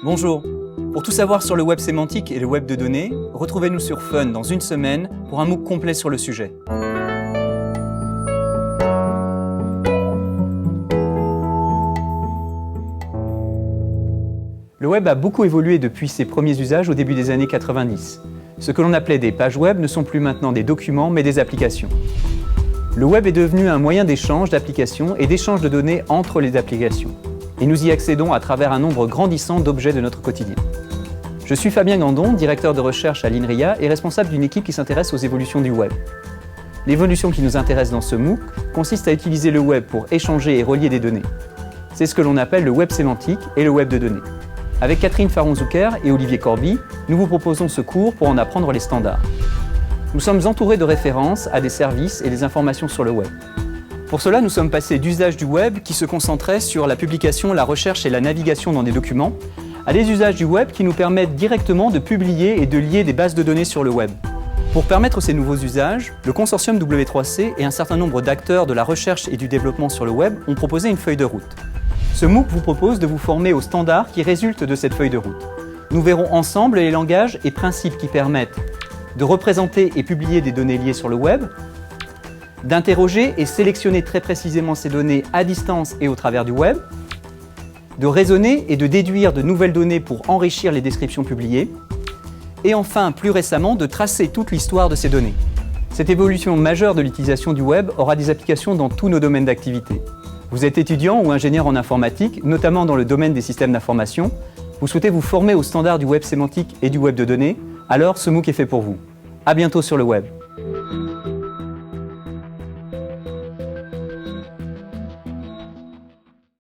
Bonjour. Pour tout savoir sur le web sémantique et le web de données, retrouvez-nous sur Fun dans une semaine pour un MOOC complet sur le sujet. Le web a beaucoup évolué depuis ses premiers usages au début des années 90. Ce que l'on appelait des pages web ne sont plus maintenant des documents mais des applications. Le web est devenu un moyen d'échange d'applications et d'échange de données entre les applications. Et nous y accédons à travers un nombre grandissant d'objets de notre quotidien. Je suis Fabien Gandon, directeur de recherche à l'INRIA et responsable d'une équipe qui s'intéresse aux évolutions du web. L'évolution qui nous intéresse dans ce MOOC consiste à utiliser le web pour échanger et relier des données. C'est ce que l'on appelle le web sémantique et le web de données. Avec Catherine Faron-Zucker et Olivier Corby, nous vous proposons ce cours pour en apprendre les standards. Nous sommes entourés de références à des services et des informations sur le web. Pour cela, nous sommes passés d'usages du web qui se concentraient sur la publication, la recherche et la navigation dans des documents, à des usages du web qui nous permettent directement de publier et de lier des bases de données sur le web. Pour permettre ces nouveaux usages, le consortium W3C et un certain nombre d'acteurs de la recherche et du développement sur le web ont proposé une feuille de route. Ce MOOC vous propose de vous former aux standards qui résultent de cette feuille de route. Nous verrons ensemble les langages et principes qui permettent de représenter et publier des données liées sur le web, d'interroger et sélectionner très précisément ces données à distance et au travers du web, de raisonner et de déduire de nouvelles données pour enrichir les descriptions publiées, et enfin, plus récemment, de tracer toute l'histoire de ces données. Cette évolution majeure de l'utilisation du web aura des applications dans tous nos domaines d'activité. Vous êtes étudiant ou ingénieur en informatique, notamment dans le domaine des systèmes d'information, vous souhaitez vous former aux standards du web sémantique et du web de données, alors ce MOOC est fait pour vous. À bientôt sur le web.